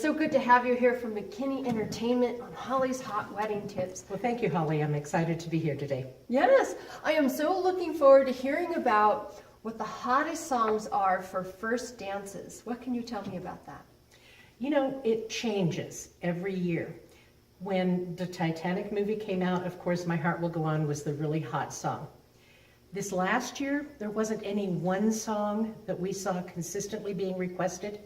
so good to have you here from McKinney Entertainment on Holly's Hot Wedding Tips. Well, thank you, Holly. I'm excited to be here today. Yes, I am so looking forward to hearing about what the hottest songs are for first dances. What can you tell me about that? You know, it changes every year. When the Titanic movie came out, of course, My Heart Will Go On was the really hot song. This last year, there wasn't any one song that we saw consistently being requested,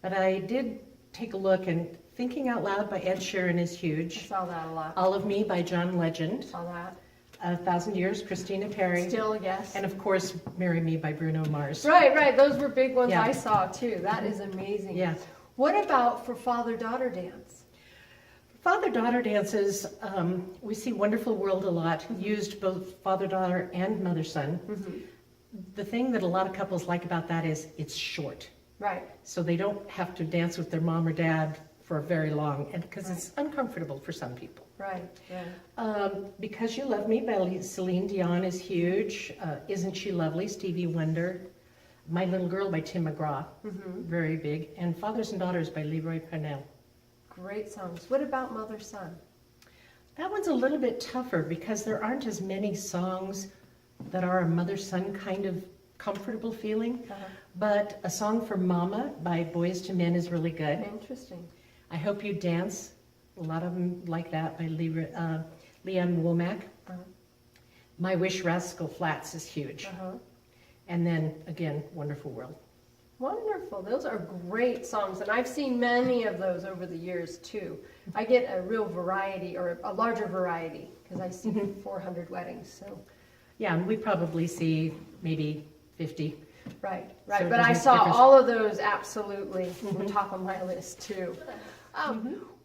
but I did take a look, and Thinking Out Loud by Ed Sheeran is huge. I saw that a lot. All of Me by John Legend. Saw that. 1,000 Years, Christina Perri. Still, yes. And of course, Marry Me by Bruno Mars. Right. Those were big ones Yeah. I saw too. That is amazing. Yeah. What about for father-daughter dance? Father-daughter dances, we see Wonderful World a lot, used both father-daughter and mother-son. Mm-hmm. The thing that a lot of couples like about that is it's short. Right. So they don't have to dance with their mom or dad for very long, and because Right. it's uncomfortable for some people. Right. Because You Love Me by Celine Dion is huge. Isn't She Lovely, Stevie Wonder. My Little Girl by Tim McGraw, very big. And Fathers and Daughters by Leroy Purnell. Great songs. What about mother-son? That one's a little bit tougher because there aren't as many songs that are a mother-son kind of comfortable feeling. But a song for Mama by Boyz II Men is really good. Interesting. I Hope You Dance, a lot of them like that by Leanne Womack. My Wish Rascal Flatts is huge. And then again, Wonderful World. Wonderful. Those are great songs, and I've seen many of those over the years too. I get a real variety, or a larger variety, because I see 400 weddings. So, Yeah, and we probably see maybe 50. right. So it But I doesn't saw difference. all of those absolutely on top of my list too.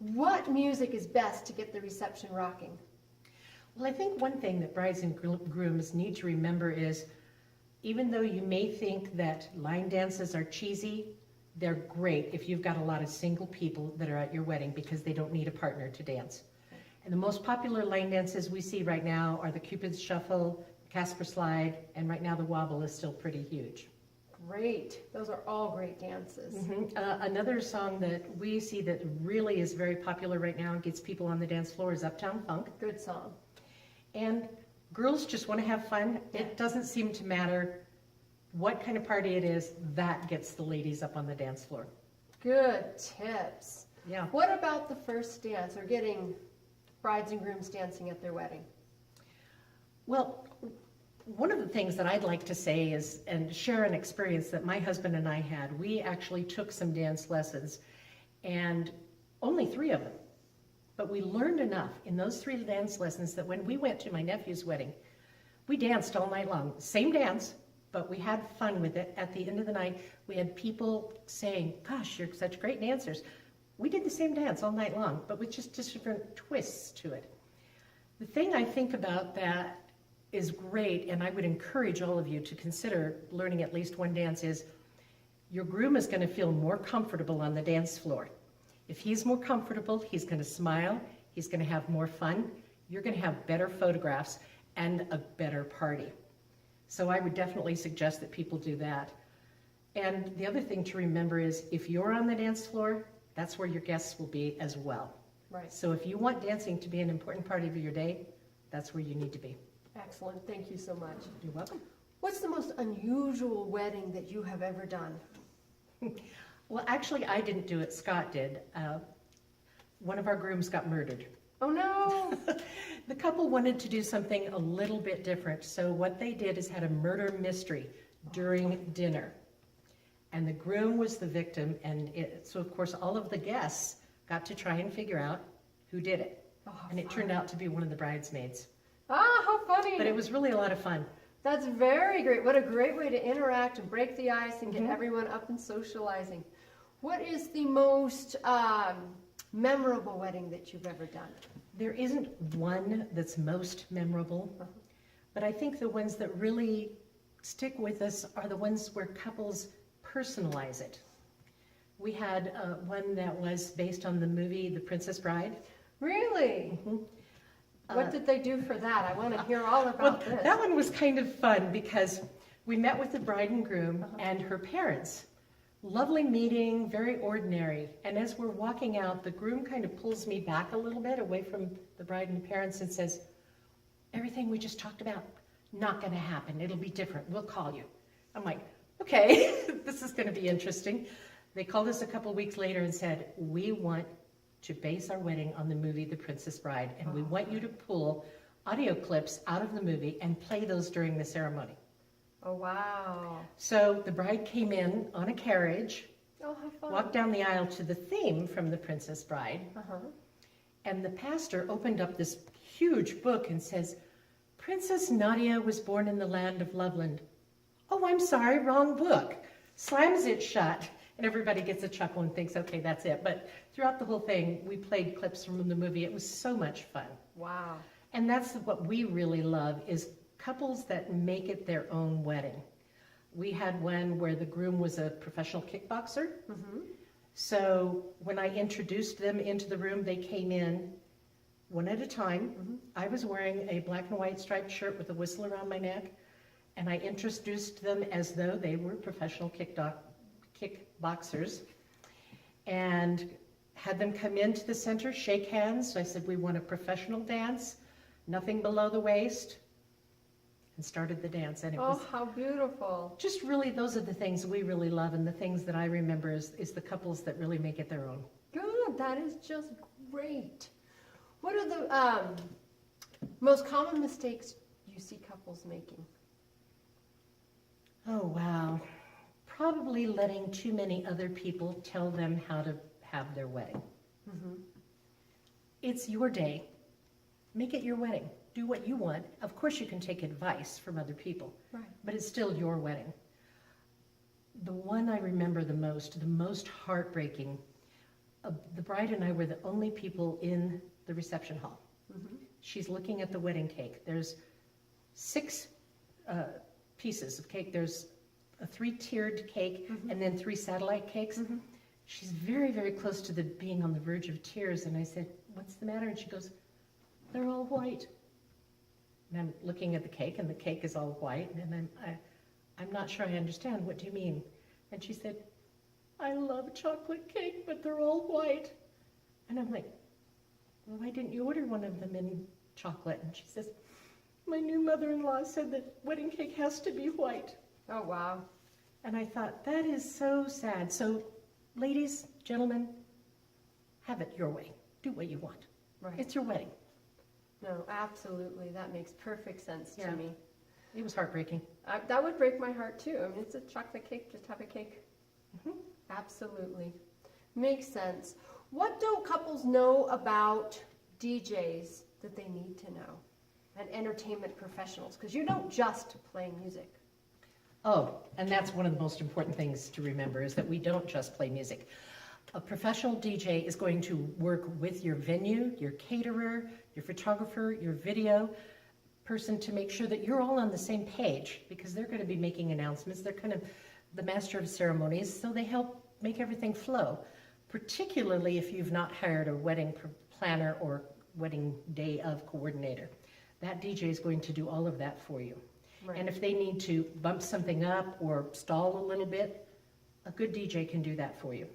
What music is best to get the reception rocking? Well, I think one thing that brides and grooms need to remember is, even though you may think that line dances are cheesy, they're great if you've got a lot of single people that are at your wedding because they don't need a partner to dance. And the most popular line dances we see right now are the Cupid's Shuffle, Casper Slide, and right now the Wobble is still pretty huge. Great. Those are all great dances. Another song that we see that really is very popular right now and gets people on the dance floor is Uptown Funk. Good song. And girls just want to have fun. It doesn't seem to matter what kind of party it is, that gets the ladies up on the dance floor. Good tips. Yeah. What about the first dance, or getting brides and grooms dancing at their wedding? Well, one of the things that I'd like to say is, and share an experience that my husband and I had. We actually took some dance lessons, and only 3 of them. But we learned enough in those 3 dance lessons that when we went to my nephew's wedding, we danced all night long. Same dance, but we had fun with it. At the end of the night, we had people saying, gosh, you're such great dancers. We did the same dance all night long, but with just different twists to it. The thing I think about that is great, and I would encourage all of you to consider learning at least one dance, is your groom is going to feel more comfortable on the dance floor. If he's more comfortable, he's going to smile, he's going to have more fun, you're going to have better photographs and a better party. So I would definitely suggest that people do that. And the other thing to remember is, if you're on the dance floor, that's where your guests will be as well. Right. So if you want dancing to be an important part of your day, that's where you need to be. Excellent. Thank you so much. You're welcome. What's the most unusual wedding that you have ever done? Well, actually, I didn't do it. Scott did. One of our grooms got murdered. Oh, no. The couple wanted to do something a little bit different. So what they did is had a murder mystery during dinner. And the groom was the victim. And so, of course, all of the guests got to try and figure out who did it. And it turned out to be one of the bridesmaids. Ah, how funny. But it was really a lot of fun. That's very great. What a great way to interact and break the ice and get everyone up and socializing. What is the most memorable wedding that you've ever done? There isn't one that's most memorable, but I think the ones that really stick with us are the ones where couples personalize it. We had one that was based on the movie The Princess Bride. Really? What did they do for that? I want to hear all about this. That one was kind of fun because we met with the bride and groom and her parents Lovely meeting, very ordinary. And as we're walking out, the groom kind of pulls me back a little bit away from the bride and the parents and says, everything we just talked about, not going to happen. It'll be different. We'll call you. I'm like, okay, this is going to be interesting. They called us a couple weeks later and said, we want to base our wedding on the movie The Princess Bride, and we want you to pull audio clips out of the movie and play those during the ceremony. Oh, wow. So the bride came in on a carriage, Oh, how fun. walked down the aisle to the theme from The Princess Bride, Uh-huh. and the pastor opened up this huge book and says, Princess Nadia was born in the land of Loveland. Oh, I'm sorry, wrong book. Slams it shut, and everybody gets a chuckle and thinks, okay, that's it. But throughout the whole thing, we played clips from the movie. It was so much fun. Wow. And that's what we really love, is couples that make it their own wedding. We had one where the groom was a professional kickboxer. Mm-hmm. So when I introduced them into the room, they came in one at a time. Mm-hmm. I was wearing a black and white striped shirt with a whistle around my neck, and I introduced them as though they were professional kickboxers, and had them come into the center, shake hands. So I said, we want a professional dance, nothing below the waist, and started the dance. And it was Oh, how beautiful. just really, those are the things we really love, and the things that I remember is the couples that really make it their own. Good. That is just great. What are the most common mistakes you see couples making? Oh, wow. Probably letting too many other people tell them how to have their wedding. Mm-hmm. It's your day. Make it your wedding. Do what you want. Of course you can take advice from other people, Right. but it's still your wedding. The one I remember the most heartbreaking, the bride and I were the only people in the reception hall. Mm-hmm. She's looking at the wedding cake. There's 6 pieces of cake. There's a 3-tiered cake, Mhm. and then 3 satellite cakes. Mhm. She's very, very close to being on the verge of tears, and I said, what's the matter? And she goes, they're all white. And I'm looking at the cake, and the cake is all white, and I'm not sure I understand. What do you mean? And she said, I love chocolate cake, but they're all white. And I'm like, well, why didn't you order one of them in chocolate? And she says, my new mother-in-law said that wedding cake has to be white. Oh, wow. And I thought, that is so sad. So, ladies, gentlemen, have it your way. Do what you want. Right. It's your wedding. No, absolutely. That makes perfect sense Yeah. to me. It was heartbreaking. That would break my heart too. I mean, it's a chocolate cake. Just have a cake. Mhm. Absolutely. Makes sense. What don't couples know about DJs that they need to know? And entertainment professionals? Because you don't just play music. Oh, and that's one of the most important things to remember, is that we don't just play music. A professional DJ is going to work with your venue, your caterer, your photographer, your video person, to make sure that you're all on the same page, because they're going to be making announcements. They're kind of the master of ceremonies, so they help make everything flow, particularly if you've not hired a wedding planner or wedding day of coordinator. That DJ is going to do all of that for you. Right. And if they need to bump something up or stall a little bit, a good DJ can do that for you.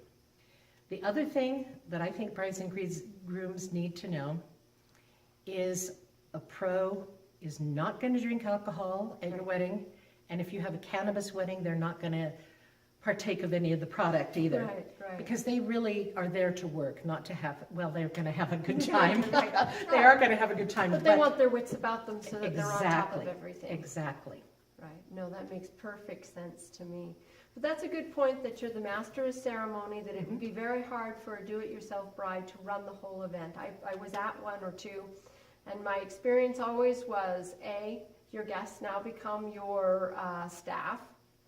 The other thing that I think brides and grooms need to know is a pro is not going to drink alcohol at your wedding. And if you have a cannabis wedding, they're not going to partake of any of the product either. Right, right. Because they really are there to work, not to have, well, they're going to have a good time. They are going to have a good time. But they want their wits about them so that they're on top of Exactly, everything. exactly. Right. No, that makes perfect sense to me. But that's a good point, that you're the master of ceremony, that it would be very hard for a do-it-yourself bride to run the whole event. I was at one or two, and my experience always was, your guests now become your staff,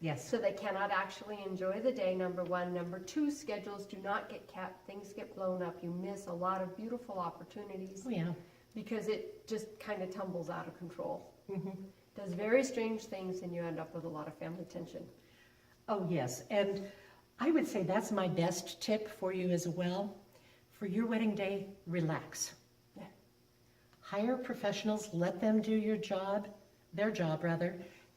Yes. so they cannot actually enjoy the day, number one. Number two, schedules do not get kept. Things get blown up. You miss a lot of beautiful opportunities Oh, yeah. because it just kind of tumbles out of control. Mm-hmm. Does very strange things, and you end up with a lot of family tension. Oh, yes. And I would say that's my best tip for you as well. For your wedding day, relax. Yeah. Hire professionals, let them do their job rather,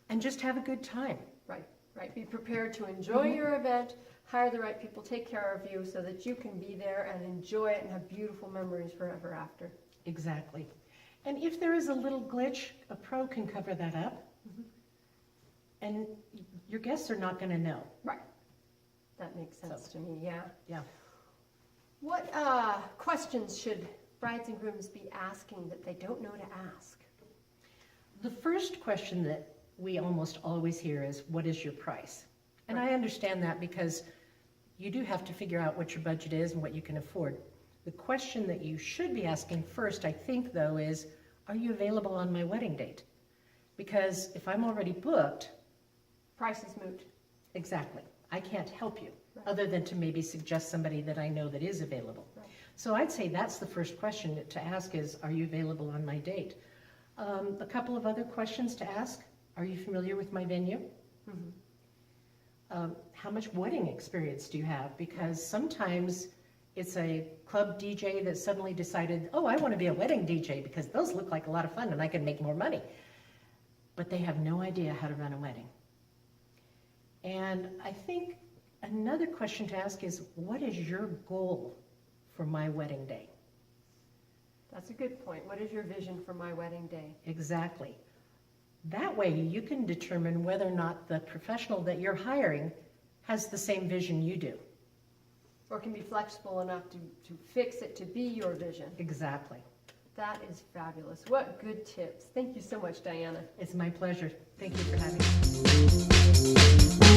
and just have a good time. Right. Right, be prepared to enjoy your event, hire the right people, take care of you so that you can be there and enjoy it and have beautiful memories forever after. Exactly. And if there is a little glitch, a pro can cover that up. And your guests are not going to know. Right. That makes sense to me, yeah. Yeah. What questions should brides and grooms be asking that they don't know to ask? The first question that we almost always hear is, what is your price? And I understand that because you do have to figure out what your budget is and what you can afford. The question that you should be asking first, I think, though, is, are you available on my wedding date? Because if I'm already booked... Price is moot. Exactly. I can't help you, other than to maybe suggest somebody that I know that is available. Right. So I'd say that's the first question to ask is, are you available on my date? A couple of other questions to ask. Are you familiar with my venue? How much wedding experience do you have? Because sometimes it's a club DJ that suddenly decided, oh, I want to be a wedding DJ because those look like a lot of fun and I can make more money. But they have no idea how to run a wedding. And I think another question to ask is, what is your goal for my wedding day? That's a good point. What is your vision for my wedding day? Exactly. That way you can determine whether or not the professional that you're hiring has the same vision you do. Or can be flexible enough to fix it to be your vision. Exactly. That is fabulous. What good tips. Thank you so much, Diana. It's my pleasure. Thank you for having me.